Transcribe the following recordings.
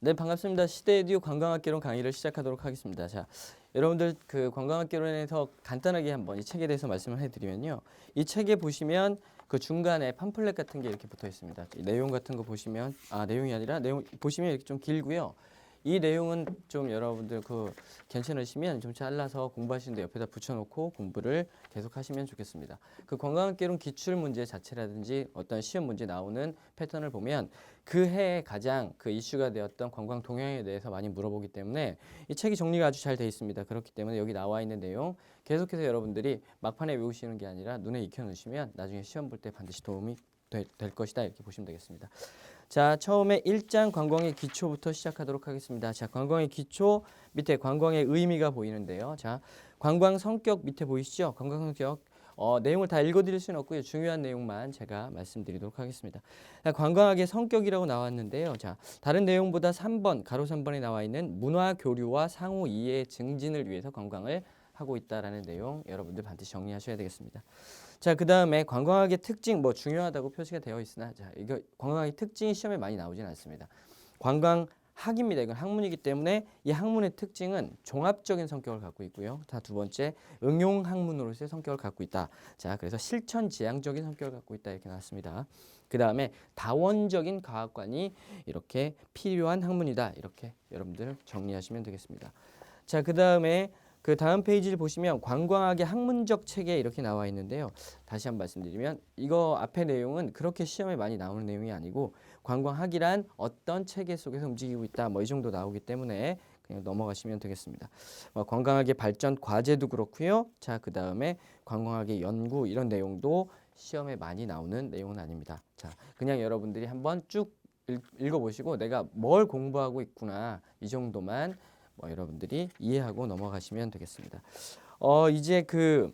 네, 반갑습니다. 시대에듀 관광학개론 강의를 시작하도록 하겠습니다. 자, 여러분들 그 관광학개론에서 간단하게 한번 이 책에 대해서 말씀을 해드리면요. 이 책에 보시면 그 중간에 팜플렛 같은 게 이렇게 붙어 있습니다. 이 내용 같은 거 보시면 내용이 아니라 내용 보시면 이렇게 좀 길고요. 이 내용은 좀 여러분들 그 괜찮으시면 좀 잘라서 공부하시는데 옆에다 붙여놓고 공부를 계속 하시면 좋겠습니다. 그 관광학개론 기출 문제 자체라든지 어떤 시험 문제 나오는 패턴을 보면 그 해에 가장 그 이슈가 되었던 관광 동향에 대해서 많이 물어보기 때문에 이 책이 정리가 아주 잘 되어 있습니다. 그렇기 때문에 여기 나와 있는 내용 계속해서 여러분들이 막판에 외우시는 게 아니라 눈에 익혀 놓으시면 나중에 시험 볼 때 반드시 도움이 될 것이다 이렇게 보시면 되겠습니다. 자, 처음에 1장 관광의 기초부터 시작하도록 하겠습니다. 자, 관광의 기초 밑에 관광의 의미가 보이는데요. 자, 관광 성격 밑에 보이시죠? 관광 성격. 내용을 다 읽어드릴 수는 없고요. 중요한 내용만 제가 말씀드리도록 하겠습니다. 자, 관광학의 성격이라고 나왔는데요. 자, 다른 내용보다 3번, 가로 3번에 나와 있는 문화 교류와 상호 이해 증진을 위해서 관광을 하고 있다라는 내용 여러분들 반드시 정리하셔야 되겠습니다. 자, 그 다음에 관광학의 특징 뭐 중요하다고 표시가 되어 있으나 자, 이거 관광학의 특징이 시험에 많이 나오진 않습니다. 관광학입니다. 이건 학문이기 때문에 이 학문의 특징은 종합적인 성격을 갖고 있고요. 다 두 번째 응용 학문으로서의 성격을 갖고 있다. 자, 그래서 실천 지향적인 성격을 갖고 있다 이렇게 나왔습니다. 그 다음에 다원적인 과학관이 이렇게 필요한 학문이다. 이렇게 여러분들 정리하시면 되겠습니다. 자, 그 다음에 그 다음 페이지를 보시면 관광학의 학문적 체계 이렇게 나와 있는데요. 다시 한번 말씀드리면 이거 앞에 내용은 그렇게 시험에 많이 나오는 내용이 아니고 관광학이란 어떤 체계 속에서 움직이고 있다 뭐 이 정도 나오기 때문에 그냥 넘어가시면 되겠습니다. 관광학의 발전 과제도 그렇고요. 자, 그 다음에 관광학의 연구 이런 내용도 시험에 많이 나오는 내용은 아닙니다. 자, 그냥 여러분들이 한번 쭉 읽어보시고 내가 뭘 공부하고 있구나 이 정도만 여러분들이 이해하고 넘어가시면 되겠습니다. 이제 그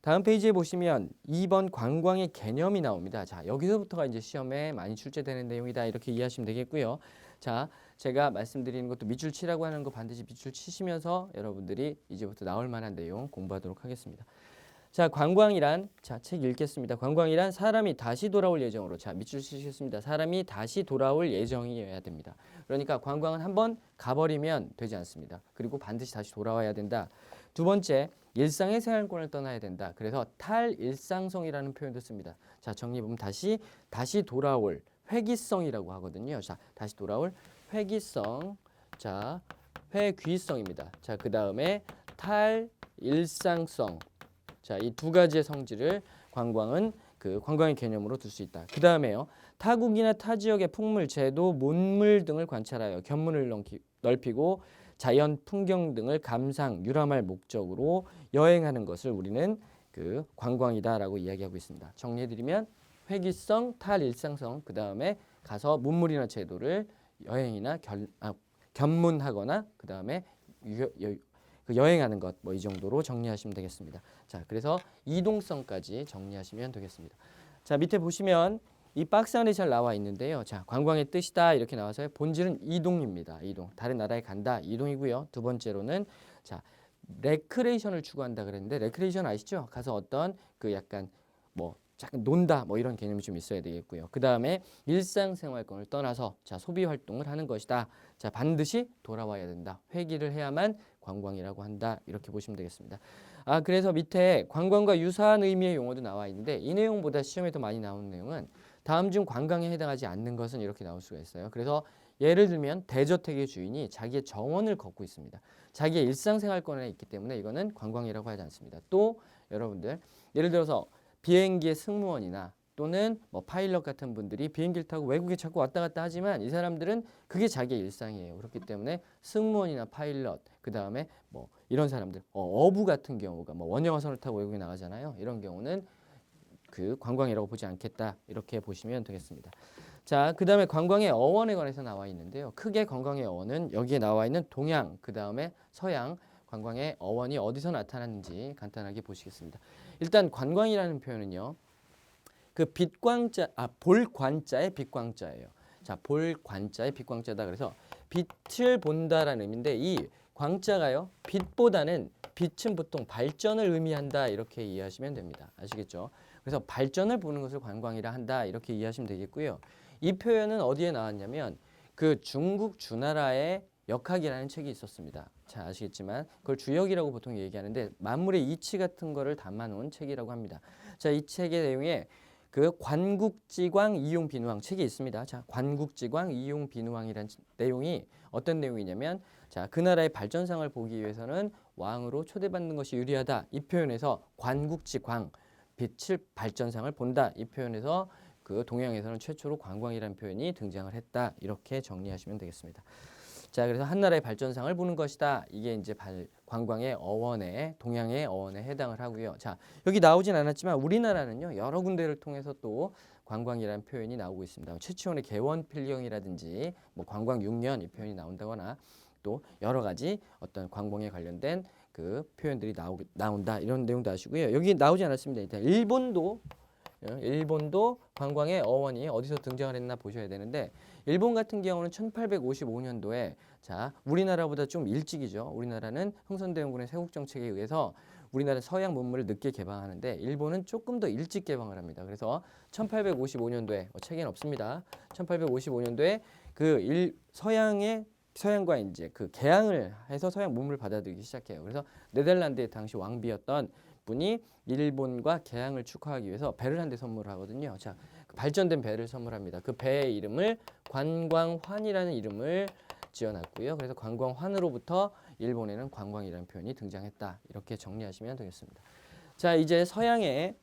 다음 페이지에 보시면 2번 관광의 개념이 나옵니다. 자, 여기서부터가 이제 시험에 많이 출제되는 내용이다 이렇게 이해하시면 되겠고요. 자, 제가 말씀드리는 것도 밑줄 치라고 하는 거 반드시 밑줄 치시면서 여러분들이 이제부터 나올 만한 내용 공부하도록 하겠습니다. 자, 관광이란 자, 책 읽겠습니다. 관광이란 사람이 다시 돌아올 예정으로 자, 밑줄 치시겠습니다. 사람이 다시 돌아올 예정이어야 됩니다. 그러니까 관광은 한번 가버리면 되지 않습니다. 그리고 반드시 다시 돌아와야 된다. 두 번째, 일상의 생활권을 떠나야 된다. 그래서 탈일상성이라는 표현도 씁니다. 자, 정리 보면 다시 돌아올 회귀성이라고 하거든요. 자, 다시 돌아올 회귀성. 자, 회귀성입니다. 자, 그 다음에 탈일상성. 자, 이 두 가지의 성질을 관광은 그 관광의 개념으로 둘 수 있다. 그 다음에요. 타국이나 타 지역의 풍물, 제도, 문물 등을 관찰하여 견문을 넓히고 자연 풍경 등을 감상, 유람할 목적으로 여행하는 것을 우리는 그 관광이다라고 이야기하고 있습니다. 정리해드리면 회귀성, 탈일상성, 그 다음에 가서 문물이나 제도를 여행이나 견문하거나 그 다음에 여행하는 것 뭐 이 정도로 정리하시면 되겠습니다. 자, 그래서 이동성까지 정리하시면 되겠습니다. 자, 밑에 보시면 이 박스 안에 잘 나와 있는데요. 자, 관광의 뜻이다 이렇게 나와서요. 본질은 이동입니다. 이동. 다른 나라에 간다. 이동이고요. 두 번째로는 자, 레크레이션을 추구한다 그랬는데 레크레이션 아시죠? 가서 어떤 그 약간 뭐 잠깐 논다 뭐 이런 개념이 좀 있어야 되겠고요. 그 다음에 일상생활권을 떠나서 자, 소비 활동을 하는 것이다. 자, 반드시 돌아와야 된다. 회귀를 해야만 관광이라고 한다. 이렇게 보시면 되겠습니다. 그래서 밑에 관광과 유사한 의미의 용어도 나와 있는데 이 내용보다 시험에 더 많이 나오는 내용은 다음 중 관광에 해당하지 않는 것은 이렇게 나올 수가 있어요. 그래서 예를 들면 대저택의 주인이 자기의 정원을 걷고 있습니다. 자기의 일상생활권에 있기 때문에 이거는 관광이라고 하지 않습니다. 또 여러분들 예를 들어서 비행기의 승무원이나 또는 뭐 파일럿 같은 분들이 비행기를 타고 외국에 자꾸 왔다 갔다 하지만 이 사람들은 그게 자기의 일상이에요. 그렇기 때문에 승무원이나 파일럿 그 다음에 뭐 이런 사람들 어부 같은 경우가 뭐 원형어선을 타고 외국에 나가잖아요. 이런 경우는 그 관광이라고 보지 않겠다 이렇게 보시면 되겠습니다. 자, 그 다음에 관광의 어원에 관해서 나와 있는데요. 크게 관광의 어원은 여기에 나와 있는 동양 그 다음에 서양 관광의 어원이 어디서 나타났는지 간단하게 보시겠습니다. 일단 관광이라는 표현은요. 그 빛광자 볼관자의 빛광자예요. 자, 볼관자의 빛광자다. 그래서 빛을 본다라는 의미인데 이 광자가요. 빛보다는 빛은 보통 발전을 의미한다. 이렇게 이해하시면 됩니다. 아시겠죠? 그래서 발전을 보는 것을 관광이라 한다. 이렇게 이해하시면 되겠고요. 이 표현은 어디에 나왔냐면 그 중국 주나라의 역학이라는 책이 있었습니다. 잘 아시겠지만 그걸 주역이라고 보통 얘기하는데 만물의 이치 같은 거를 담아놓은 책이라고 합니다. 자, 이 책의 내용에 그 관국지광 이용비누왕 책이 있습니다. 자, 관국지광 이용비누왕이라는 내용이 어떤 내용이냐면 자, 그 나라의 발전상을 보기 위해서는 왕으로 초대받는 것이 유리하다. 이 표현에서 관국지광 빛을 발전상을 본다. 이 표현에서 그 동양에서는 최초로 관광이라는 표현이 등장을 했다. 이렇게 정리하시면 되겠습니다. 자, 그래서 한 나라의 발전상을 보는 것이다. 이게 이제 관광의 어원에 동양의 어원에 해당을 하고요. 자, 여기 나오진 않았지만 우리나라는요 여러 군데를 통해서 또 관광이라는 표현이 나오고 있습니다. 최치원의 개원필령이라든지 뭐 관광 6년 이 표현이 나온다거나 또 여러 가지 어떤 관광에 관련된 그 표현들이 나온다 이런 내용도 아시고요. 여기 나오지 않았습니다. 일단 일본도 관광의 어원이 어디서 등장을 했나 보셔야 되는데 일본 같은 경우는 1855년도에 자 우리나라보다 좀 일찍이죠. 우리나라는 흥선대원군의 세국정책에 의해서 우리나라 서양 문물을 늦게 개방하는데 일본은 조금 더 일찍 개방을 합니다. 그래서 1855년도에 책에는 없습니다. 1855년도에 그 서양과 이제 그 개항을 해서 서양 문물을 받아들이기 시작해요. 그래서 네덜란드의 당시 왕비였던 분이 일본과 개항을 축하하기 위해서 배를 한 대 선물을 하거든요. 자, 그 발전된 배를 선물합니다. 그 배의 이름을 관광환이라는 이름을 지어놨고요. 그래서 관광환으로부터 일본에는 관광이라는 표현이 등장했다. 이렇게 정리하시면 되겠습니다. 자, 이제 서양의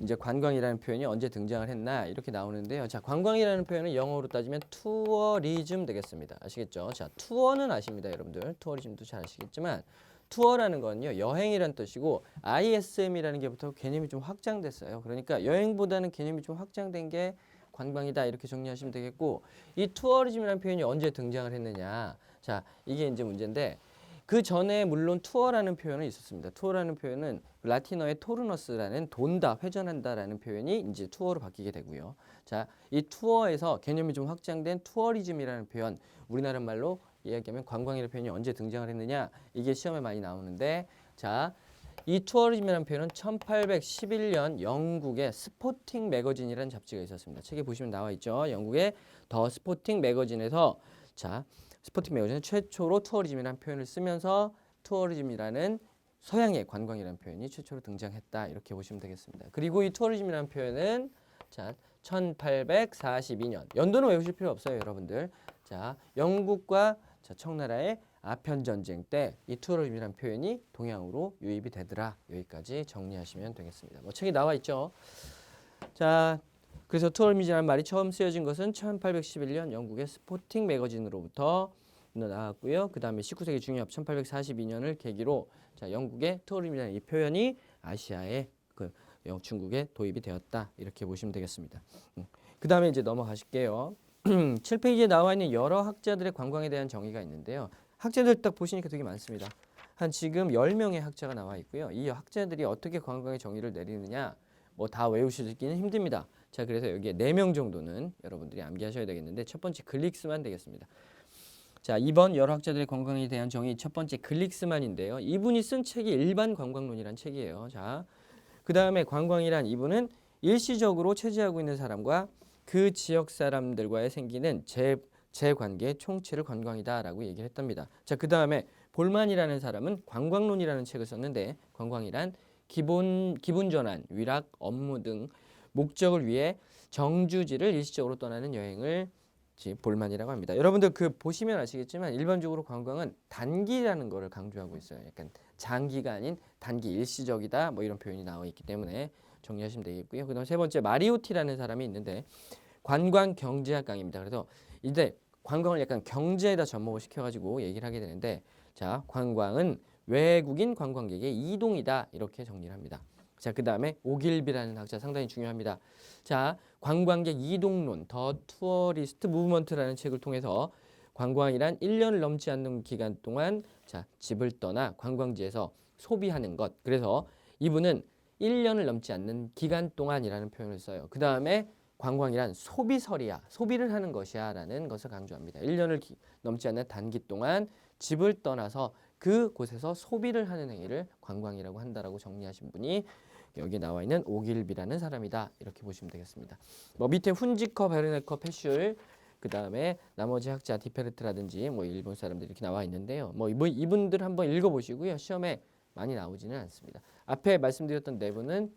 이제 관광이라는 표현이 언제 등장을 했나 이렇게 나오는데요. 자, 관광이라는 표현은 영어로 따지면 투어리즘 되겠습니다. 아시겠죠? 자, 투어는 아십니다, 여러분들. 투어리즘도 잘 아시겠지만 투어라는 건요 여행이란 뜻이고 ISM이라는 게부터 개념이 좀 확장됐어요. 그러니까 여행보다는 개념이 좀 확장된 게 관광이다 이렇게 정리하시면 되겠고 이 투어리즘이라는 표현이 언제 등장을 했느냐. 자, 이게 이제 문제인데 그 전에 물론 투어라는 표현은 있었습니다. 투어라는 표현은 라틴어의 토르너스라는 돈다, 회전한다라는 표현이 이제 투어로 바뀌게 되고요. 자, 이 투어에서 개념이 좀 확장된 투어리즘이라는 표현, 우리나라 말로 이야기하면 관광이라는 표현이 언제 등장을 했느냐, 이게 시험에 많이 나오는데, 자, 이 투어리즘이라는 표현은 1811년 영국의 스포팅 매거진이라는 잡지가 있었습니다. 책에 보시면 나와 있죠. 영국의 더 스포팅 매거진에서 자, 스포팅 매거진은 최초로 투어리즘이라는 표현을 쓰면서 투어리즘이라는 서양의 관광이라는 표현이 최초로 등장했다. 이렇게 보시면 되겠습니다. 그리고 이 투어리즘이라는 표현은 자, 1842년. 연도는 외우실 필요 없어요, 여러분들. 자, 영국과 청나라의 아편 전쟁 때 이 투어리즘이라는 표현이 동양으로 유입이 되더라. 여기까지 정리하시면 되겠습니다. 뭐 책이 나와 있죠. 자, 그래서 투어리즘이라는 말이 처음 쓰여진 것은 1811년 영국의 스포팅 매거진으로부터 나왔고요. 그 다음에 19세기 중엽 1842년을 계기로 자, 영국의 투어리즘이라는 이 표현이 아시아의 중국에 도입이 되었다. 이렇게 보시면 되겠습니다. 그 다음에 이제 넘어가실게요. 7페이지에 나와 있는 여러 학자들의 관광에 대한 정의가 있는데요. 학자들 딱 보시니까 되게 많습니다. 한 지금 10명의 학자가 나와 있고요. 이 학자들이 어떻게 관광의 정의를 내리느냐 뭐 다 외우시기는 힘듭니다. 자, 그래서 여기에 4명 정도는 여러분들이 암기하셔야 되겠는데 첫 번째 글릭스만 되겠습니다. 자, 2번 여러 학자들의 관광에 대한 정의 첫 번째 글릭스만인데요. 이분이 쓴 책이 일반 관광론이라는 책이에요. 자, 그 다음에 관광이란 이분은 일시적으로 체제하고 있는 사람과 그 지역 사람들과의 생기는 재관계 총체를 관광이다라고 얘기를 했답니다. 자, 그 다음에 볼만이라는 사람은 관광론이라는 책을 썼는데 관광이란 기본 전환, 위락, 업무 등 목적을 위해 정주지를 일시적으로 떠나는 여행을 볼만이라고 합니다. 여러분들 그 보시면 아시겠지만 일반적으로 관광은 단기라는 거를 강조하고 있어요. 약간 장기가 아닌 단기 일시적이다 뭐 이런 표현이 나와 있기 때문에 정리하시면 되겠고요. 그다음 세 번째 마리오티라는 사람이 있는데 관광 경제학 강의입니다. 그래서 이제 관광을 약간 경제에다 접목을 시켜가지고 얘기를 하게 되는데 자, 관광은 외국인 관광객의 이동이다 이렇게 정리를 합니다. 자, 그 다음에 오길비라는 학자 상당히 중요합니다. 자, 관광객 이동론 더 투어리스트 무브먼트라는 책을 통해서 관광이란 1년을 넘지 않는 기간 동안 자, 집을 떠나 관광지에서 소비하는 것. 그래서 이분은 1년을 넘지 않는 기간 동안이라는 표현을 써요. 그 다음에 관광이란 소비설이야. 소비를 하는 것이야 라는 것을 강조합니다. 1년을 넘지 않는 단기 동안 집을 떠나서 그곳에서 소비를 하는 행위를 관광이라고 한다라고 정리하신 분이 여기 나와 있는 오길비라는 사람이다. 이렇게 보시면 되겠습니다. 뭐 밑에 훈지커, 베르네커, 페슐, 그 다음에 나머지 학자 디페르트라든지 뭐 일본 사람들이 이렇게 나와 있는데요. 뭐 이분들 한번 읽어보시고요. 시험에 많이 나오지는 않습니다. 앞에 말씀드렸던 내부는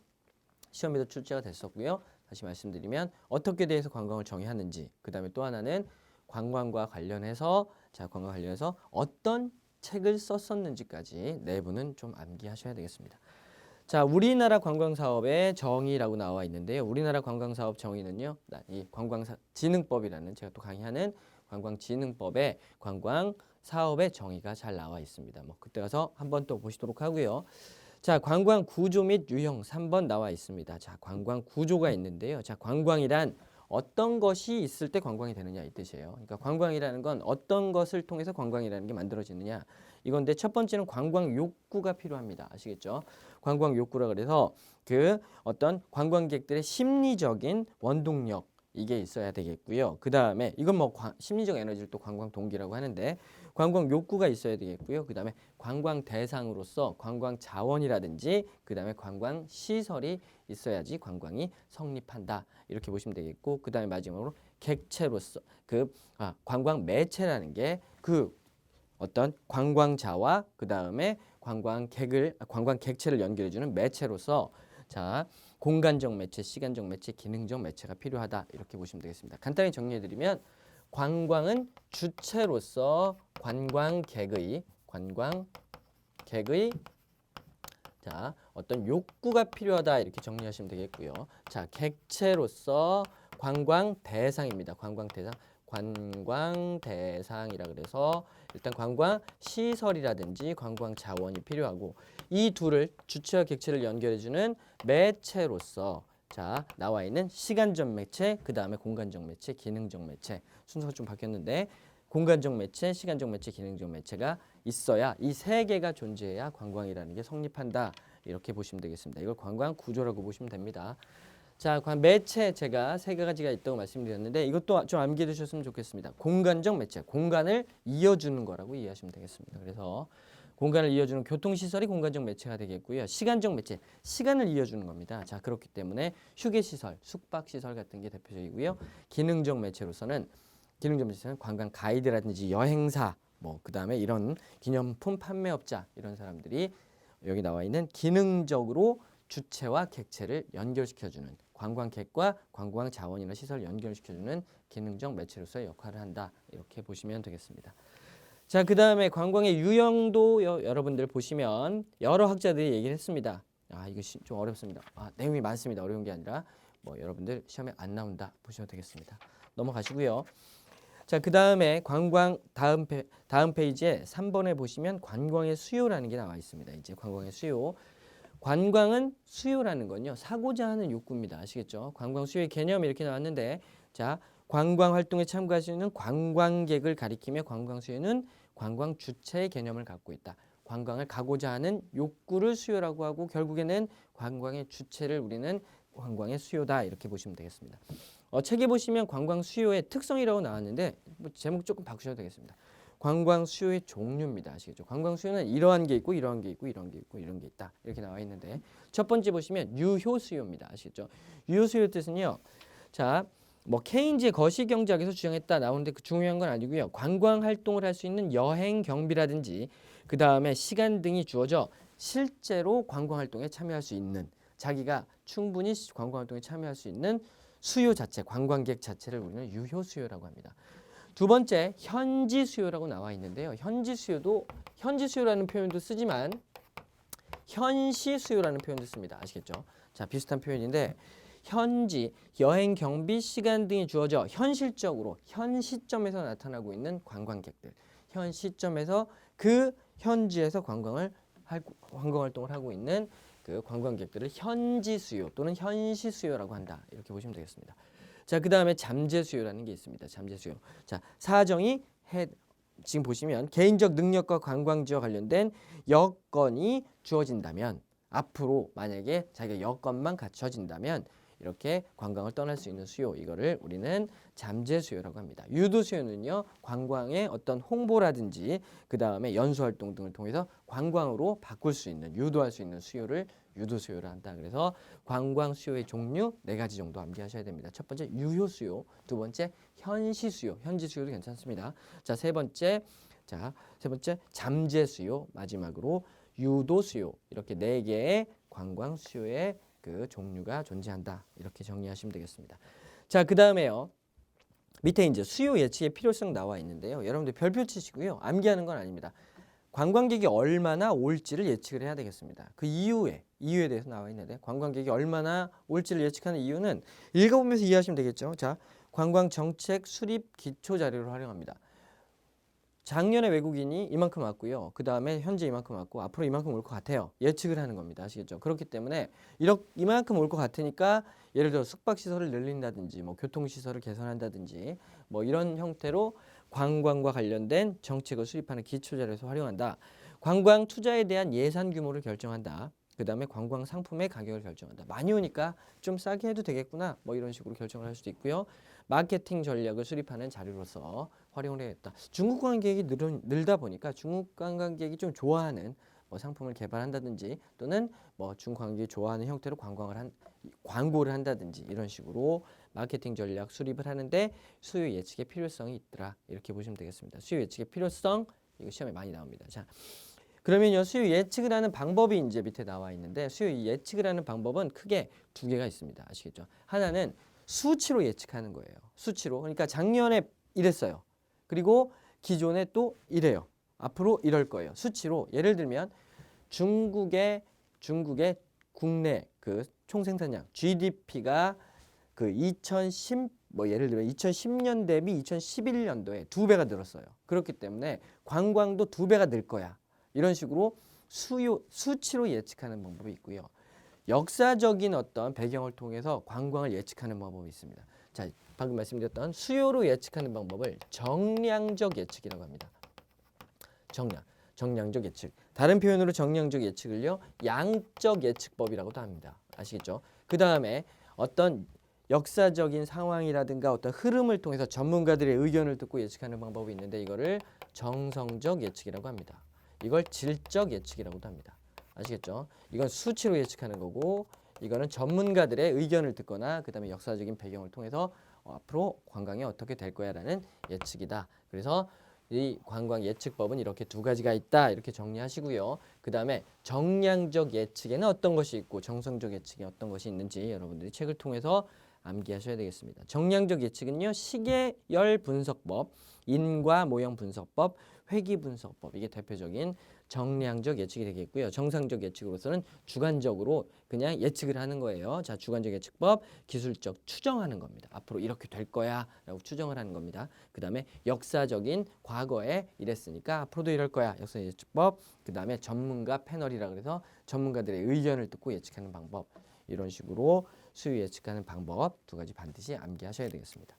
시험에도 출제가 됐었고요. 다시 말씀드리면 어떻게 대해서 관광을 정의하는지, 그 다음에 또 하나는 관광과 관련해서 관광과 관련해서 어떤 책을 썼었는지까지 내부는 좀 암기하셔야 되겠습니다. 자, 우리나라 관광사업의 정의라고 나와 있는데요. 우리나라 관광사업 정의는요, 이 관광진흥법이라는 제가 또 강의하는 관광진흥법의 관광사업의 정의가 잘 나와 있습니다. 뭐 그때 가서 한번 또 보시도록 하고요. 자, 관광 구조 및 유형 3번 나와 있습니다. 자, 관광 구조가 있는데요. 자, 관광이란 어떤 것이 있을 때 관광이 되느냐 이 뜻이에요. 그러니까 관광이라는 건 어떤 것을 통해서 관광이라는 게 만들어지느냐 이건데 첫 번째는 관광 욕구가 필요합니다. 아시겠죠? 관광 욕구라 그래서 그 어떤 관광객들의 심리적인 원동력 이게 있어야 되겠고요. 그 다음에 이건 뭐 심리적 에너지를 또 관광 동기라고 하는데 관광 욕구가 있어야 되겠고요. 그 다음에 관광 대상으로서 관광 자원이라든지 그 다음에 관광 시설이 있어야지 관광이 성립한다. 이렇게 보시면 되겠고 그 다음에 마지막으로 객체로서 관광 매체라는 게 그 어떤 관광자와 그 다음에 관광 객체를 연결해주는 매체로서 자 공간적 매체, 시간적 매체, 기능적 매체가 필요하다 이렇게 보시면 되겠습니다. 간단히 정리해드리면 관광은 주체로서 관광객의 자 어떤 욕구가 필요하다 이렇게 정리하시면 되겠고요. 자 객체로서 관광 대상입니다. 관광 대상이라 그래서 일단 관광 시설이라든지 관광 자원이 필요하고 이 둘을 주체와 객체를 연결해주는 매체로서 자 나와 있는 시간적 매체, 그 다음에 공간적 매체, 기능적 매체 순서가 좀 바뀌었는데 공간적 매체, 시간적 매체, 기능적 매체가 있어야 이 세 개가 존재해야 관광이라는 게 성립한다 이렇게 보시면 되겠습니다. 이걸 관광 구조라고 보시면 됩니다. 자, 매체 제가 세 가지가 있다고 말씀드렸는데 이것도 좀 암기해 두셨으면 좋겠습니다. 공간적 매체, 공간을 이어주는 거라고 이해하시면 되겠습니다. 그래서 공간을 이어주는 교통시설이 공간적 매체가 되겠고요. 시간적 매체, 시간을 이어주는 겁니다. 자, 그렇기 때문에 휴게시설, 숙박시설 같은 게 대표적이고요. 기능적 매체로서는 관광 가이드라든지 여행사, 뭐 그 다음에 이런 기념품 판매업자 이런 사람들이 여기 나와 있는 기능적으로 주체와 객체를 연결시켜주는 관광객과 관광 자원이나 시설을 연결시켜주는 기능적 매체로서의 역할을 한다. 이렇게 보시면 되겠습니다. 자, 그 다음에 관광의 유형도 여러분들 보시면 여러 학자들이 얘기를 했습니다. 이거 좀 어렵습니다. 내용이 많습니다. 어려운 게 아니라 뭐 여러분들 시험에 안 나온다 보시면 되겠습니다. 넘어가시고요. 자, 그 다음에 관광 다음 페이지에 3번에 보시면 관광의 수요라는 게 나와 있습니다. 이제 관광의 수요. 관광은 수요라는 건요. 사고자 하는 욕구입니다. 아시겠죠? 관광 수요의 개념이 이렇게 나왔는데 자, 관광 활동에 참가할 수 있는 관광객을 가리키며 관광 수요는 관광 주체의 개념을 갖고 있다. 관광을 가고자 하는 욕구를 수요라고 하고 결국에는 관광의 주체를 우리는 관광의 수요다 이렇게 보시면 되겠습니다. 책에 보시면 관광 수요의 특성이라고 나왔는데 뭐 제목 조금 바꾸셔도 되겠습니다. 관광 수요의 종류입니다. 아시겠죠? 관광 수요는 이러한 게 있고 이러한 게 있고 이런 게 있고 이런 게 있다. 이렇게 나와 있는데 첫 번째 보시면 유효 수요입니다. 아시겠죠? 유효 수요 뜻은요. 자, 뭐 케인즈의 거시경제학에서 주장했다 나오는데 그 중요한 건 아니고요. 관광 활동을 할 수 있는 여행 경비라든지 그 다음에 시간 등이 주어져 실제로 관광 활동에 참여할 수 있는 자기가 충분히 관광 활동에 참여할 수 있는 수요 자체, 관광객 자체를 우리는 유효 수요라고 합니다. 두 번째 현지 수요라고 나와 있는데요. 현지 수요라는 표현도 쓰지만 현시 수요라는 표현도 씁니다. 아시겠죠? 자, 비슷한 표현인데 현지, 여행 경비, 시간 등이 주어져 현실적으로 현 시점에서 나타나고 있는 관광객들, 현 시점에서 그 현지에서 관광 활동을 하고 있는 그 관광객들을 현지 수요 또는 현시 수요라고 한다. 이렇게 보시면 되겠습니다. 자, 그 다음에 잠재 수요라는 게 있습니다. 잠재 수요. 자, 사정이 지금 보시면 개인적 능력과 관광지와 관련된 여건이 주어진다면 앞으로 만약에 자기가 여건만 갖춰진다면 이렇게 관광을 떠날 수 있는 수요, 이거를 우리는 잠재 수요라고 합니다. 유도 수요는요, 관광의 어떤 홍보라든지 그 다음에 연수 활동 등을 통해서 관광으로 바꿀 수 있는, 유도할 수 있는 수요를 유도 수요를 한다. 그래서 관광 수요의 종류 4가지 정도 암기하셔야 됩니다. 첫 번째 유효 수요, 두 번째 현시 수요, 현지 수요도 괜찮습니다. 자, 세 번째 잠재 수요, 마지막으로 유도 수요, 이렇게 4개의 관광 수요의 그 종류가 존재한다. 이렇게 정리하시면 되겠습니다. 자, 그 다음에요. 밑에 이제 수요 예측의 필요성 나와 있는데요. 여러분들 별표 치시고요. 암기하는 건 아닙니다. 관광객이 얼마나 올지를 예측을 해야 되겠습니다. 그 이유에 대해서 나와 있는데, 관광객이 얼마나 올지를 예측하는 이유는 읽어보면서 이해하시면 되겠죠. 자, 관광 정책 수립 기초 자료를 활용합니다. 작년에 외국인이 이만큼 왔고요. 그 다음에 현재 이만큼 왔고 앞으로 이만큼 올 것 같아요. 예측을 하는 겁니다. 아시겠죠? 그렇기 때문에 이만큼 올 것 같으니까 예를 들어 숙박시설을 늘린다든지 뭐 교통시설을 개선한다든지 뭐 이런 형태로 관광과 관련된 정책을 수립하는 기초자료에서 활용한다. 관광 투자에 대한 예산 규모를 결정한다. 그 다음에 관광 상품의 가격을 결정한다. 많이 오니까 좀 싸게 해도 되겠구나. 뭐 이런 식으로 결정을 할 수도 있고요. 마케팅 전략을 수립하는 자료로서 활용을 해야겠다. 중국 관광객이 늘다 보니까 중국 관광객이 좀 좋아하는 뭐 상품을 개발한다든지 또는 뭐 중국 관광객이 좋아하는 형태로 광고를 한다든지 이런 식으로 마케팅 전략 수립을 하는데 수요 예측의 필요성이 있더라. 이렇게 보시면 되겠습니다. 수요 예측의 필요성, 이거 시험에 많이 나옵니다. 자, 그러면요, 수요 예측을 하는 방법이 이제 밑에 나와 있는데, 수요 예측을 하는 방법은 크게 2개가 있습니다. 아시겠죠? 하나는 수치로 예측하는 거예요. 수치로. 그러니까 작년에 이랬어요. 그리고 기존에 또 이래요. 앞으로 이럴 거예요. 수치로. 예를 들면 중국의 국내 그 총생산량 GDP가 그 2010 예를 들면 2010년 대비 2011년도에 2배가 늘었어요. 그렇기 때문에 관광도 2배가 늘 거야. 이런 식으로 수치로 예측하는 방법이 있고요. 역사적인 어떤 배경을 통해서 관광을 예측하는 방법이 있습니다. 자, 방금 말씀드렸던 수요로 예측하는 방법을 정량적 예측이라고 합니다. 정량적 예측. 다른 표현으로 정량적 예측을요, 양적 예측법이라고도 합니다. 아시겠죠? 그 다음에 어떤 역사적인 상황이라든가 어떤 흐름을 통해서 전문가들의 의견을 듣고 예측하는 방법이 있는데, 이거를 정성적 예측이라고 합니다. 이걸 질적 예측이라고도 합니다. 아시겠죠? 이건 수치로 예측하는 거고, 이거는 전문가들의 의견을 듣거나 그 다음에 역사적인 배경을 통해서 앞으로 관광이 어떻게 될 거야 라는 예측이다. 그래서 이 관광 예측법은 이렇게 2가지가 있다. 이렇게 정리하시고요. 그 다음에 정량적 예측에는 어떤 것이 있고 정성적 예측에 어떤 것이 있는지 여러분들이 책을 통해서 암기하셔야 되겠습니다. 정량적 예측은요, 시계열 분석법, 인과 모형 분석법, 회귀 분석법, 이게 대표적인 정량적 예측이 되겠고요. 정상적 예측으로서는 주관적으로 그냥 예측을 하는 거예요. 자, 주관적 예측법, 기술적 추정하는 겁니다. 앞으로 이렇게 될 거야 라고 추정을 하는 겁니다. 그 다음에 역사적인 과거에 이랬으니까 앞으로도 이럴 거야. 역사 예측법. 그 다음에 전문가 패널이라 그래서 전문가들의 의견을 듣고 예측하는 방법. 이런 식으로 수요 예측하는 방법 2가지 반드시 암기하셔야 되겠습니다.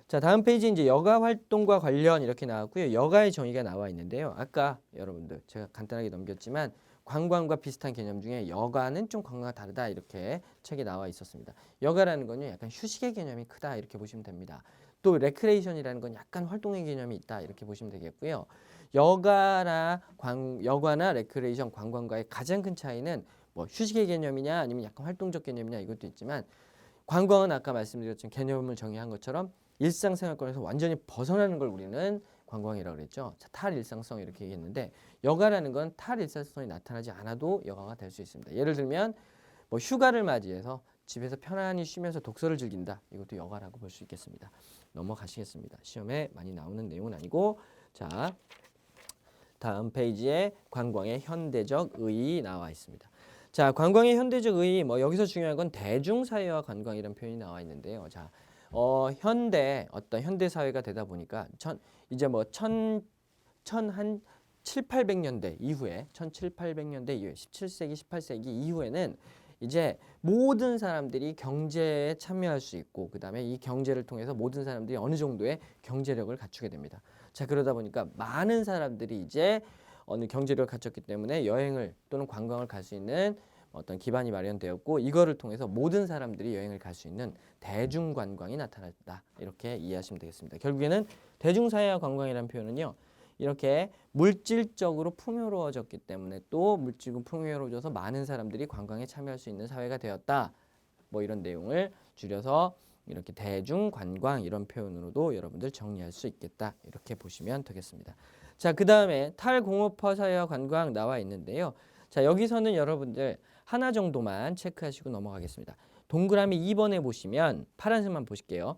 자, 다음 페이지 이제 여가 활동과 관련 이렇게 나왔고요. 여가의 정의가 나와 있는데요. 아까 여러분들 제가 간단하게 넘겼지만 관광과 비슷한 개념 중에 여가는 좀 관광과 다르다 이렇게 책에 나와 있었습니다. 여가라는 건요, 약간 휴식의 개념이 크다 이렇게 보시면 됩니다. 또 레크레이션이라는 건 약간 활동의 개념이 있다 이렇게 보시면 되겠고요. 여가나 레크레이션, 관광과의 가장 큰 차이는 뭐 휴식의 개념이냐 아니면 약간 활동적 개념이냐 이것도 있지만, 관광은 아까 말씀드렸지만 개념을 정의한 것처럼 일상생활권에서 완전히 벗어나는 걸 우리는 관광이라고 그랬죠. 자, 탈일상성 이렇게 얘기했는데, 여가라는 건 탈일상성이 나타나지 않아도 여가가 될 수 있습니다. 예를 들면 뭐 휴가를 맞이해서 집에서 편안히 쉬면서 독서를 즐긴다. 이것도 여가라고 볼 수 있겠습니다. 넘어가시겠습니다. 시험에 많이 나오는 내용은 아니고. 자, 다음 페이지에 관광의 현대적 의의 나와 있습니다. 자, 관광의 현대적 의의, 뭐 여기서 중요한 건 대중사회와 관광이라는 표현이 나와 있는데요. 자, 어떤 현대 사회가 되다 보니까 이제 뭐 1700년대 이후에 1700년대 이후에 17세기 18세기 이후에는 이제 모든 사람들이 경제에 참여할 수 있고, 그다음에 이 경제를 통해서 모든 사람들이 어느 정도의 경제력을 갖추게 됩니다. 자, 그러다 보니까 많은 사람들이 이제 어느 경제력을 갖췄기 때문에 여행을 또는 관광을 갈 수 있는 어떤 기반이 마련되었고 이거를 통해서 모든 사람들이 여행을 갈 수 있는 대중관광이 나타났다. 이렇게 이해하시면 되겠습니다. 결국에는 대중사회화 관광이라는 표현은요. 이렇게 물질적으로 풍요로워졌기 때문에 또 물질적으로 풍요로워져서 많은 사람들이 관광에 참여할 수 있는 사회가 되었다. 뭐 이런 내용을 줄여서 이렇게 대중관광 이런 표현으로도 여러분들 정리할 수 있겠다. 이렇게 보시면 되겠습니다. 자, 그 다음에 탈공업화 사회화 관광 나와 있는데요. 자, 여기서는 여러분들 하나 정도만 체크하시고 넘어가겠습니다. 동그라미 2번에 보시면 파란색만 보실게요.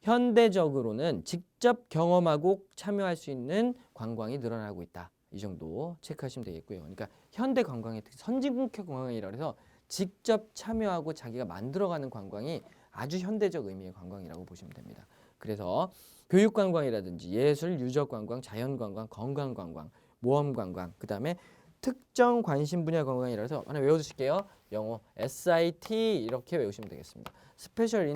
현대적으로는 직접 경험하고 참여할 수 있는 관광이 늘어나고 있다. 이 정도 체크하시면 되겠고요. 그러니까 현대 관광의 특히 선진국형 관광이라고 해서 직접 참여하고 자기가 만들어가는 관광이 아주 현대적 의미의 관광이라고 보시면 됩니다. 그래서 교육관광이라든지 예술, 유적관광, 자연관광, 건강관광, 모험관광, 그 다음에 특정 관심 분야 관광이라서 하나 외워두실게요. 영어 SIT 이렇게 외우시면 되겠습니다. 스페셜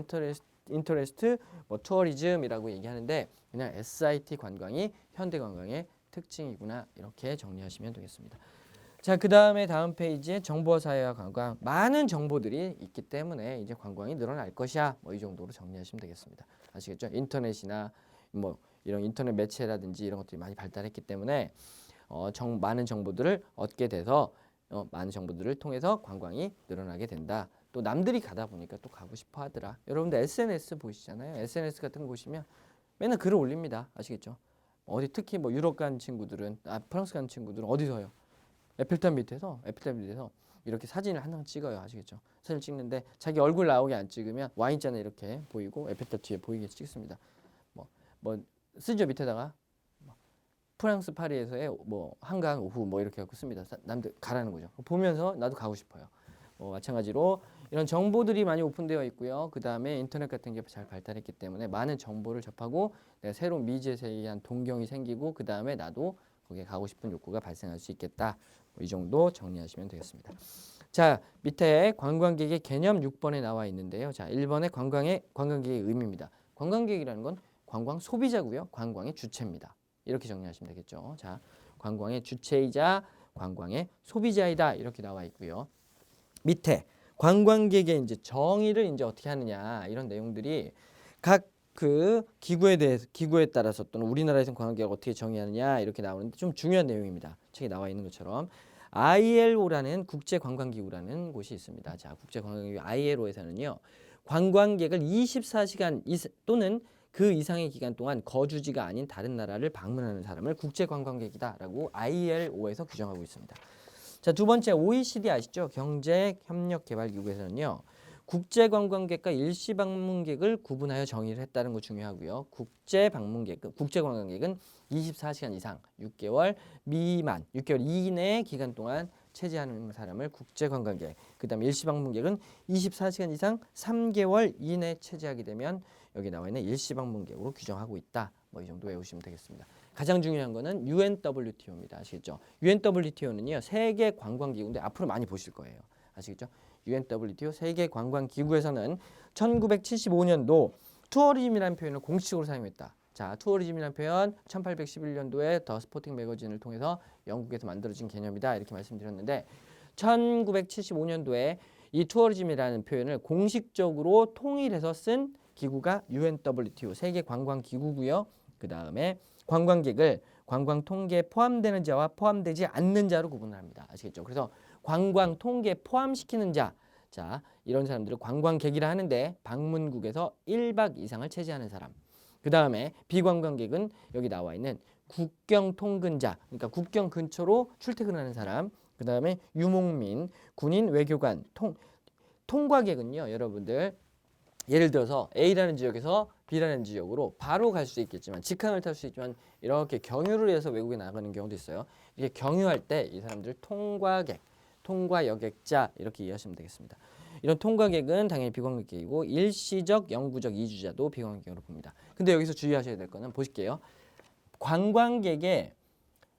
인터레스트 뭐 투어리즘이라고 얘기하는데 그냥 SIT 관광이 현대 관광의 특징이구나 이렇게 정리하시면 되겠습니다. 자, 그 다음에 다음 페이지에 정보사회화 관광 많은 정보들이 있기 때문에 이제 관광이 늘어날 것이야 뭐 이 정도로 정리하시면 되겠습니다. 아시겠죠? 인터넷이나 뭐 이런 인터넷 매체라든지 이런 것들이 많이 발달했기 때문에 많은 정보들을 얻게 돼서 많은 정보들을 통해서 관광이 늘어나게 된다. 또 남들이 가다 보니까 또 가고 싶어 하더라. 여러분들 SNS 보시잖아요. SNS 같은 거 보시면 맨날 글을 올립니다. 아시겠죠? 어디 특히 뭐 유럽 간 친구들은 프랑스 간 친구들은 어디서요? 에펠탑 밑에서 이렇게 사진을 한 장 찍어요. 아시겠죠? 사진 찍는데 자기 얼굴 나오게 안 찍으면 와인잔에 이렇게 보이고 에펠탑 뒤에 보이게 찍습니다. 뭐 쓰죠 밑에다가 프랑스 파리에서의 뭐 한강 오후 뭐 이렇게 갖고 씁니다. 남들 가라는 거죠. 보면서 나도 가고 싶어요. 마찬가지로 이런 정보들이 많이 오픈되어 있고요. 그 다음에 인터넷 같은 게 잘 발달했기 때문에 많은 정보를 접하고 내가 새로운 미지의 세계에 대한 동경이 생기고 그 다음에 나도 거기에 가고 싶은 욕구가 발생할 수 있겠다. 이 정도 정리하시면 되겠습니다. 자, 밑에 관광객의 개념 6번에 나와 있는데요. 자, 1번의 관광객의 의미입니다. 관광객이라는 건 관광 소비자고요. 관광의 주체입니다. 이렇게 정리하시면 되겠죠. 자, 관광의 주체이자 관광의 소비자이다. 이렇게 나와 있고요. 밑에 관광객의 이제 정의를 이제 어떻게 하느냐 이런 내용들이 각 그 기구에 따라서 또는 우리나라에서는 관광객을 어떻게 정의하느냐 이렇게 나오는데 좀 중요한 내용입니다. 책에 나와 있는 것처럼 ILO라는 국제관광기구라는 곳이 있습니다. 자, 국제관광기구 ILO에서는요 관광객을 24시간 또는 그 이상의 기간 동안 거주지가 아닌 다른 나라를 방문하는 사람을 국제관광객이다라고 ILO에서 규정하고 있습니다. 자, 두 번째 OECD 아시죠? 경제협력개발기구에서는요. 국제관광객과 일시방문객을 구분하여 정의를 했다는 거 중요하고요. 국제관광객은 24시간 이상, 6개월 미만, 6개월 이내의 기간 동안 체제하는 사람을 국제관광객, 그 다음에 일시방문객은 24시간 이상 3개월 이내 체제하게 되면 여기 나와 있는 일시방문객으로 규정하고 있다. 뭐 이 정도 외우시면 되겠습니다. 가장 중요한 거는 UNWTO입니다. 아시겠죠? UNWTO는요. 세계 관광기구인데 앞으로 많이 보실 거예요. 아시겠죠? UNWTO 세계관광기구에서는 1975년도 투어리즘이라는 표현을 공식적으로 사용했다. 자, 투어리즘이라는 표현 1811년도에 더 스포팅 매거진을 통해서 영국에서 만들어진 개념이다. 이렇게 말씀드렸는데 1975년도에 이 투어리즘이라는 표현을 공식적으로 통일해서 쓴 기구가 UNWTO 세계관광기구고요. 그 다음에 관광객을 관광 통계에 포함되는 자와 포함되지 않는 자로 구분을 합니다. 아시겠죠? 그래서 관광 통계에 포함시키는 자, 자 이런 사람들을 관광객이라 하는데 방문국에서 1박 이상을 체제하는 사람. 그 다음에 비관광객은 여기 나와 있는 국경 통근자, 그러니까 국경 근처로 출퇴근하는 사람. 그 다음에 유목민, 군인, 외교관, 통과객은요, 여러분들 예를 들어서 A라는 지역에서 B라는 지역으로 바로 갈 수 있겠지만 직항을 탈 수 있지만 이렇게 경유를 해서 외국에 나가는 경우도 있어요. 이게 경유할 때 이 사람들 통과객, 통과여객자 이렇게 이해하시면 되겠습니다. 이런 통과객은 당연히 비관광객이고 일시적, 영구적 이주자도 비관광객으로 봅니다. 근데 여기서 주의하셔야 될 거는 보실게요. 관광객의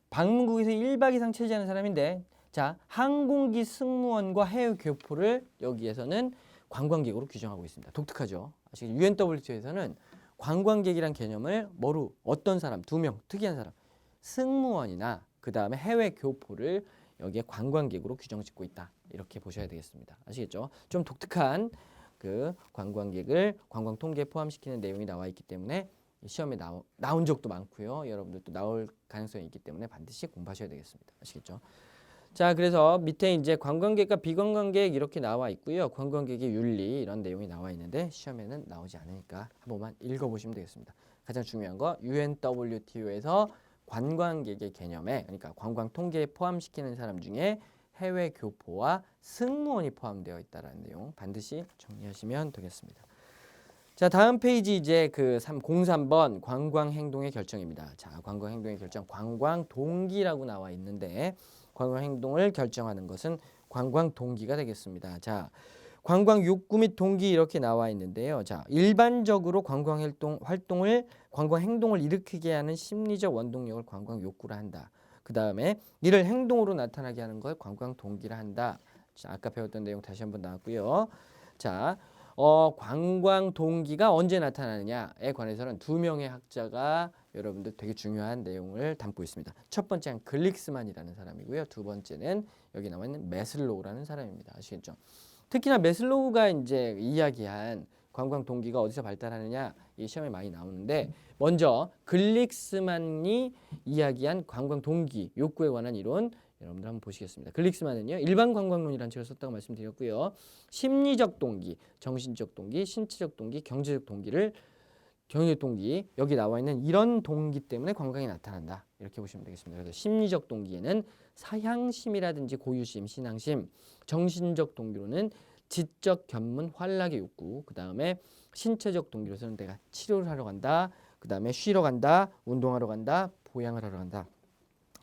방문국에서 1박 이상 체제하는 사람인데 자, 항공기 승무원과 해외 교포를 여기에서는 관광객으로 규정하고 있습니다. 독특하죠. 아시겠죠? UNWTO에서는 관광객이란 개념을 어떤 사람, 2명, 특이한 사람, 승무원이나 그 다음에 해외 교포를 여기에 관광객으로 규정짓고 있다. 이렇게 보셔야 되겠습니다. 아시겠죠? 좀 독특한 그 관광객을 관광 통계에 포함시키는 내용이 나와 있기 때문에 시험에 나온 적도 많고요. 여러분들도 나올 가능성이 있기 때문에 반드시 공부하셔야 되겠습니다. 아시겠죠? 자, 그래서 밑에 이제 관광객과 비관광객 이렇게 나와 있고요. 관광객의 윤리 이런 내용이 나와 있는데 시험에는 나오지 않으니까 한 번만 읽어보시면 되겠습니다. 가장 중요한 거 UNWTO에서 관광객의 개념에 그러니까 관광 통계에 포함시키는 사람 중에 해외 교포와 승무원이 포함되어 있다는 내용 반드시 정리하시면 되겠습니다. 자, 다음 페이지 이제 그 03번 관광 행동의 결정입니다. 자, 관광 행동의 결정 관광 동기라고 나와 있는데 관광 행동을 결정하는 것은 관광 동기가 되겠습니다. 자, 관광 욕구 및 동기 이렇게 나와 있는데요. 자, 일반적으로 관광 행동을 일으키게 하는 심리적 원동력을 관광 욕구라 한다. 그 다음에 이를 행동으로 나타나게 하는 걸 관광 동기라 한다. 자, 아까 배웠던 내용 다시 한번 나왔고요. 자, 관광 동기가 언제 나타나느냐에 관해서는 두 명의 학자가 여러분들 되게 중요한 내용을 담고 있습니다. 첫 번째는 글릭스만이라는 사람이고요. 두 번째는 여기 나와 있는 매슬로우라는 사람입니다. 아시겠죠? 특히나 매슬로우가 이제 이야기한 관광 동기가 어디서 발달하느냐 이 시험에 많이 나오는데 먼저 글릭스만이 이야기한 관광 동기 욕구에 관한 이론 여러분들 한번 보시겠습니다. 글릭스만은요 일반 관광론이라는 책을 썼다고 말씀드렸고요. 심리적 동기, 정신적 동기, 신체적 동기, 경제적 동기 여기 나와 있는 이런 동기 때문에 관광이 나타난다. 이렇게 보시면 되겠습니다. 그래서 심리적 동기에는 사향심이라든지 고유심, 신앙심, 정신적 동기로는 지적, 견문, 활락의 욕구, 그 다음에 신체적 동기로서는 내가 치료를 하러 간다, 그 다음에 쉬러 간다, 운동하러 간다, 보양을 하러 간다.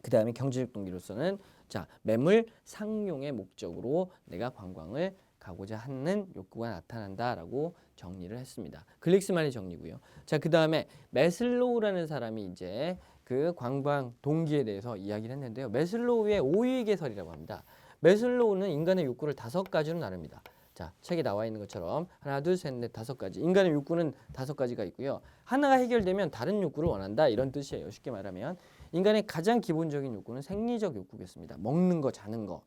그 다음에 경제적 동기로서는 자 매물 상용의 목적으로 내가 관광을 가고자 하는 욕구가 나타난다라고 정리를 했습니다. 글릭스만의 정리고요. 자, 그 다음에 매슬로우라는 사람이 이제 그 관광 동기에 대해서 이야기를 했는데요. 매슬로우의 5위 개설이라고 합니다. 매슬로우는 인간의 욕구를 5가지로 나눕니다. 자, 책에 나와 있는 것처럼 하나, 둘, 셋, 넷, 5가지. 인간의 욕구는 5가지가 있고요. 하나가 해결되면 다른 욕구를 원한다 이런 뜻이에요. 쉽게 말하면 인간의 가장 기본적인 욕구는 생리적 욕구겠습니다. 먹는 거, 자는 거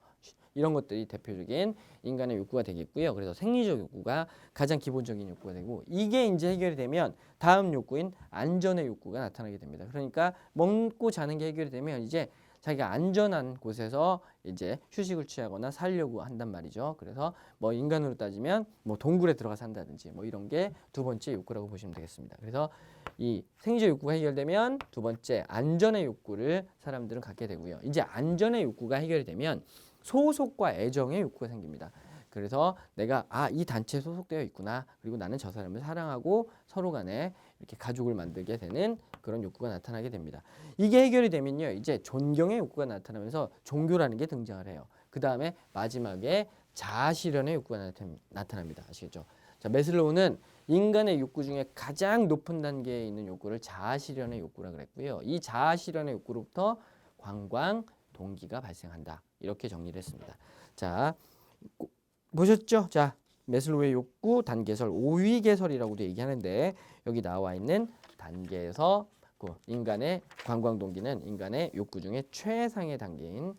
이런 것들이 대표적인 인간의 욕구가 되겠고요. 그래서 생리적 욕구가 가장 기본적인 욕구가 되고 이게 이제 해결이 되면 다음 욕구인 안전의 욕구가 나타나게 됩니다. 그러니까 먹고 자는 게 해결이 되면 이제 자기가 안전한 곳에서 이제 휴식을 취하거나 살려고 한단 말이죠. 그래서 뭐 인간으로 따지면 뭐 동굴에 들어가 산다든지 뭐 이런 게 두 번째 욕구라고 보시면 되겠습니다. 그래서 이 생리적 욕구가 해결되면 두 번째 안전의 욕구를 사람들은 갖게 되고요. 이제 안전의 욕구가 해결이 되면 소속과 애정의 욕구가 생깁니다. 그래서 내가 이 단체에 소속되어 있구나. 그리고 나는 저 사람을 사랑하고 서로 간에 이렇게 가족을 만들게 되는 그런 욕구가 나타나게 됩니다. 이게 해결이 되면요. 이제 존경의 욕구가 나타나면서 종교라는 게 등장을 해요. 그 다음에 마지막에 자아실현의 욕구가 나타납니다. 아시겠죠? 자, 매슬로우는 인간의 욕구 중에 가장 높은 단계에 있는 욕구를 자아실현의 욕구라 그랬고요. 이 자아실현의 욕구로부터 관광 동기가 발생한다. 이렇게 정리를 했습니다. 자, 보셨죠? 자, 매슬로우의 욕구 단계설 5위 개설이라고도 얘기하는데 여기 나와 있는 단계에서 그 인간의 관광 동기는 인간의 욕구 중에 최상의 단계인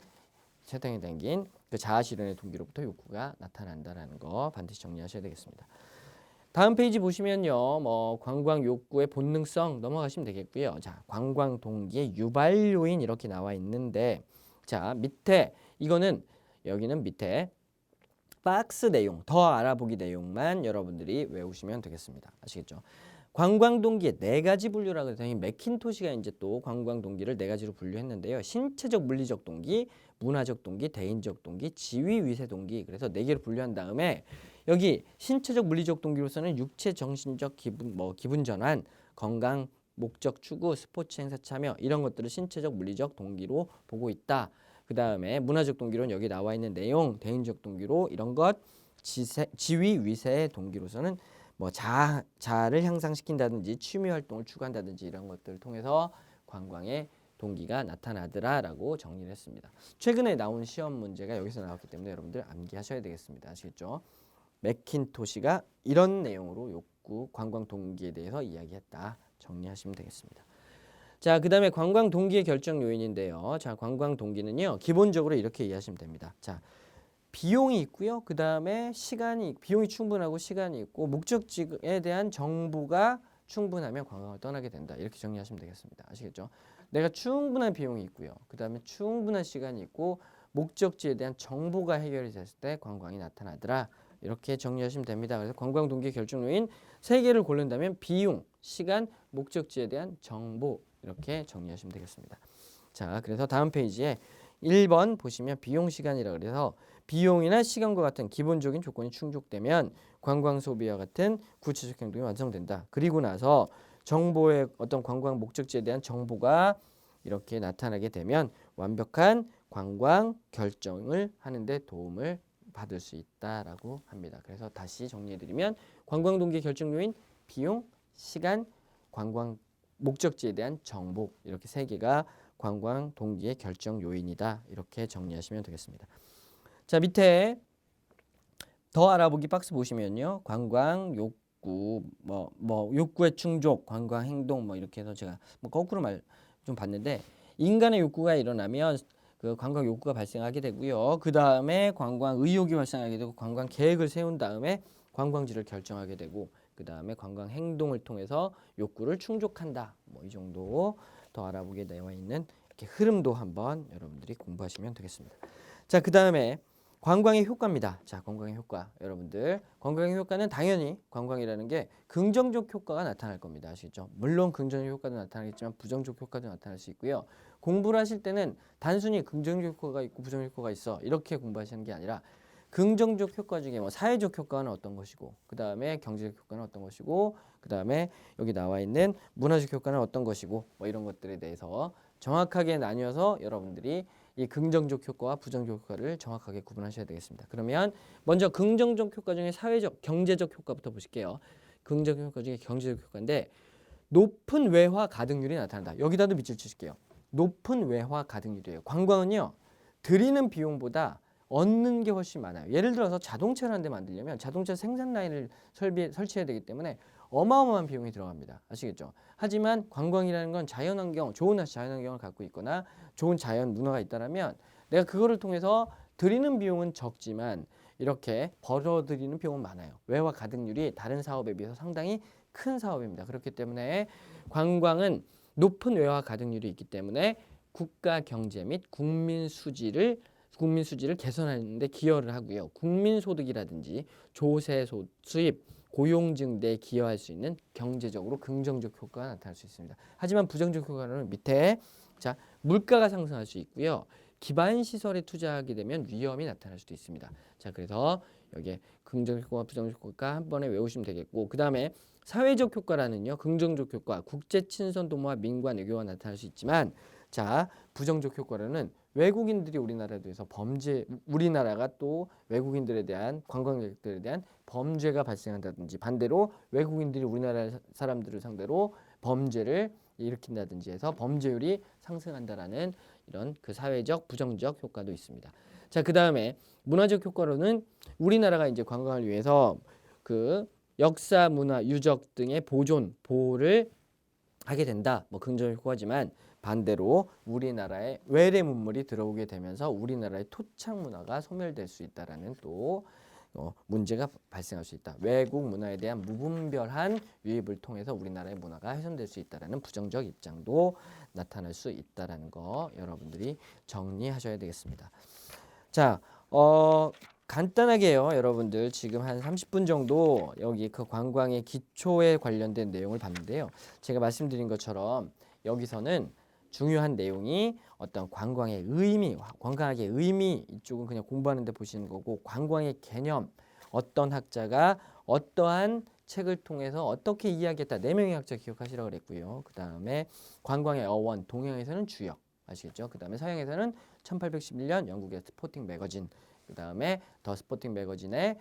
그 자아실현의 동기로부터 욕구가 나타난다라는 거 반드시 정리하셔야 되겠습니다. 다음 페이지 보시면요, 뭐 관광 욕구의 본능성 넘어가시면 되겠고요. 자, 관광 동기의 유발 요인 이렇게 나와 있는데, 자 밑에 이거는 여기는 밑에 박스 내용, 더 알아보기 내용만 여러분들이 외우시면 되겠습니다. 아시겠죠? 관광 동기의 4가지 분류라고 해서 맥킨토시가 이제 또 관광 동기를 4가지로 분류했는데요. 신체적 물리적 동기, 문화적 동기, 대인적 동기, 지위 위세 동기. 그래서 4개로 분류한 다음에 여기 신체적 물리적 동기로서는 육체 정신적 기분 전환, 건강 목적 추구, 스포츠 행사 참여 이런 것들을 신체적 물리적 동기로 보고 있다. 그 다음에 문화적 동기로는 여기 나와 있는 내용, 대인적 동기로 이런 것, 지위 위세의 동기로서는 뭐 자아를 향상시킨다든지 취미 활동을 추구한다든지 이런 것들을 통해서 관광의 동기가 나타나더라라고 정리를 했습니다. 최근에 나온 시험 문제가 여기서 나왔기 때문에 여러분들 암기하셔야 되겠습니다. 아시겠죠? 맥킨토시가 이런 내용으로 욕구, 관광 동기에 대해서 이야기했다. 정리하시면 되겠습니다. 자, 그다음에 관광 동기의 결정 요인인데요. 자, 관광 동기는요. 기본적으로 이렇게 이해하시면 됩니다. 자, 비용이 있고요. 그다음에 비용이 충분하고 시간이 있고 목적지에 대한 정보가 충분하면 관광을 떠나게 된다. 이렇게 정리하시면 되겠습니다. 아시겠죠? 내가 충분한 비용이 있고요. 그다음에 충분한 시간이 있고 목적지에 대한 정보가 해결이 됐을 때 관광이 나타나더라. 이렇게 정리하시면 됩니다. 그래서 관광 동기 결정 요인 세 개를 고른다면 비용, 시간, 목적지에 대한 정보 이렇게 정리하시면 되겠습니다. 자, 그래서 다음 페이지에 1번 보시면 비용 시간이라 그래서 비용이나 시간과 같은 기본적인 조건이 충족되면 관광 소비와 같은 구체적 행동이 완성된다. 그리고 나서 정보의 어떤 관광 목적지에 대한 정보가 이렇게 나타나게 되면 완벽한 관광 결정을 하는데 도움을 받을 수 있다라고 합니다. 그래서 다시 정리해드리면 관광 동기 결정 요인 비용, 시간, 관광 목적지에 대한 정보 이렇게 세 개가 관광 동기의 결정 요인이다. 이렇게 정리하시면 되겠습니다. 자, 밑에 더 알아보기 박스 보시면요. 관광 욕구 욕구의 충족, 관광 행동 이렇게 해서 제가 거꾸로 말 좀 봤는데 인간의 욕구가 일어나면 그 관광 욕구가 발생하게 되고요. 그 다음에 관광 의욕이 발생하게 되고 관광 계획을 세운 다음에 관광지를 결정하게 되고 그 다음에 관광 행동을 통해서 욕구를 충족한다. 이 정도 더 알아보게 되어 있는 이렇게 흐름도 한번 여러분들이 공부하시면 되겠습니다. 자, 그 다음에 관광의 효과입니다. 자, 관광의 효과. 여러분들 관광의 효과는 당연히 관광이라는 게 긍정적 효과가 나타날 겁니다. 아시겠죠? 물론 긍정적 효과도 나타나겠지만 부정적 효과도 나타날 수 있고요. 공부를 하실 때는 단순히 긍정적 효과가 있고 부정적 효과가 있어 이렇게 공부하시는 게 아니라 긍정적 효과 중에 사회적 효과는 어떤 것이고 그 다음에 경제적 효과는 어떤 것이고 그 다음에 여기 나와 있는 문화적 효과는 어떤 것이고 이런 것들에 대해서 정확하게 나뉘어서 여러분들이 이 긍정적 효과와 부정적 효과를 정확하게 구분하셔야 되겠습니다. 그러면 먼저 긍정적 효과 중에 사회적, 경제적 효과부터 보실게요. 긍정적 효과 중에 경제적 효과인데 높은 외화 가득률이 나타난다. 여기다도 밑줄 치실게요. 높은 외화 가득률이에요. 관광은요. 들이는 비용보다 얻는 게 훨씬 많아요. 예를 들어서 자동차를 한 대 만들려면 자동차 생산 라인을 설치해야 되기 때문에 어마어마한 비용이 들어갑니다. 아시겠죠? 하지만 관광이라는 건 자연환경, 좋은 자연환경을 갖고 있거나 좋은 자연 문화가 있다면 내가 그거를 통해서 들이는 비용은 적지만 이렇게 벌어들이는 비용은 많아요. 외화 가득률이 다른 사업에 비해서 상당히 큰 사업입니다. 그렇기 때문에 관광은 높은 외화 가득률이 있기 때문에 국가 경제 및 국민 수지를 개선하는 데 기여를 하고요. 국민소득이라든지 조세 수입, 고용 증대에 기여할 수 있는 경제적으로 긍정적 효과가 나타날 수 있습니다. 하지만 부정적 효과는 밑에 자, 물가가 상승할 수 있고요. 기반 시설에 투자하게 되면 위험이 나타날 수도 있습니다. 자, 그래서 여기에 긍정적 효과와 부정적 효과 한 번에 외우시면 되겠고 그 다음에 사회적 효과라는요. 긍정적 효과, 국제 친선 도모와 민관 외교가 나타날 수 있지만 자, 부정적 효과로는 외국인들이 우리나라에 대해서 우리나라가 또 외국인들에 대한 관광객들에 대한 범죄가 발생한다든지 반대로 외국인들이 우리나라 사람들을 상대로 범죄를 일으킨다든지 해서 범죄율이 상승한다라는 이런 그 사회적 부정적 효과도 있습니다. 자, 그 다음에 문화적 효과로는 우리나라가 이제 관광을 위해서 그 역사, 문화, 유적 등의 보호를 하게 된다. 긍정적 효과지만 반대로 우리나라에 외래 문물이 들어오게 되면서 우리나라의 토착 문화가 소멸될 수 있다라는 또 문제가 발생할 수 있다. 외국 문화에 대한 무분별한 유입을 통해서 우리나라의 문화가 훼손될 수 있다라는 부정적 입장도 나타날 수 있다라는 거 여러분들이 정리하셔야 되겠습니다. 자, 간단하게요. 여러분들 지금 한 30분 정도 여기 그 관광의 기초에 관련된 내용을 봤는데요. 제가 말씀드린 것처럼 여기서는 중요한 내용이 어떤 관광의 의미, 관광학의 의미 이쪽은 그냥 공부하는 데 보시는 거고 관광의 개념, 어떤 학자가 어떠한 책을 통해서 어떻게 이야기했다. 4명의 학자 기억하시라고 그랬고요. 그 다음에 관광의 어원, 동양에서는 주역, 아시겠죠? 그 다음에 서양에서는 1811년 영국의 스포팅 매거진, 그 다음에 더 스포팅 매거진의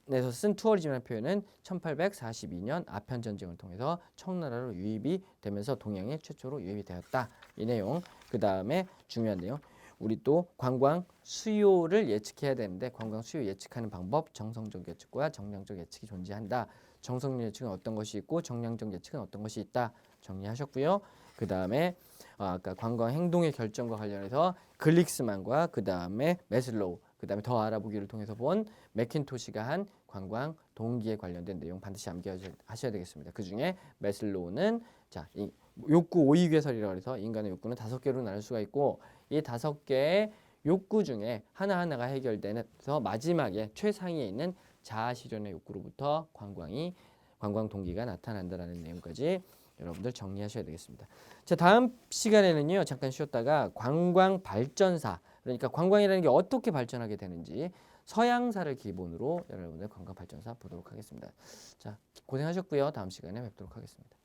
에서 쓴 투어리즘이라는 표현은 1842년 아편 전쟁을 통해서 청나라로 유입이 되면서 동양에 최초로 유입이 되었다. 이 내용. 그 다음에 중요한 내용. 우리 또 관광 수요를 예측해야 되는데 관광 수요 예측하는 방법 정성적 예측과 정량적 예측이 존재한다. 정석률 예측은 어떤 것이 있고 정량적 예측은 어떤 것이 있다 정리하셨고요. 그 다음에 아까 관광 행동의 결정과 관련해서 글릭스만과 그 다음에 매슬로우 그 다음에 더 알아보기를 통해서 본 맥킨토시가 한 관광 동기에 관련된 내용 반드시 암기하셔야 되겠습니다. 그 중에 매슬로우는 자, 이 욕구 오이괴설이라고 해서 인간의 욕구는 5개로 나눌 수가 있고 이 5개의 욕구 중에 하나하나가 해결되면서 마지막에 최상위에 있는 자아 실현의 욕구로부터 관광 동기가 나타난다라는 내용까지 여러분들 정리하셔야 되겠습니다. 자, 다음 시간에는요. 잠깐 쉬었다가 관광 발전사 그러니까 관광이라는 게 어떻게 발전하게 되는지 서양사를 기본으로 여러분들 관광 발전사 보도록 하겠습니다. 자, 고생하셨고요. 다음 시간에 뵙도록 하겠습니다.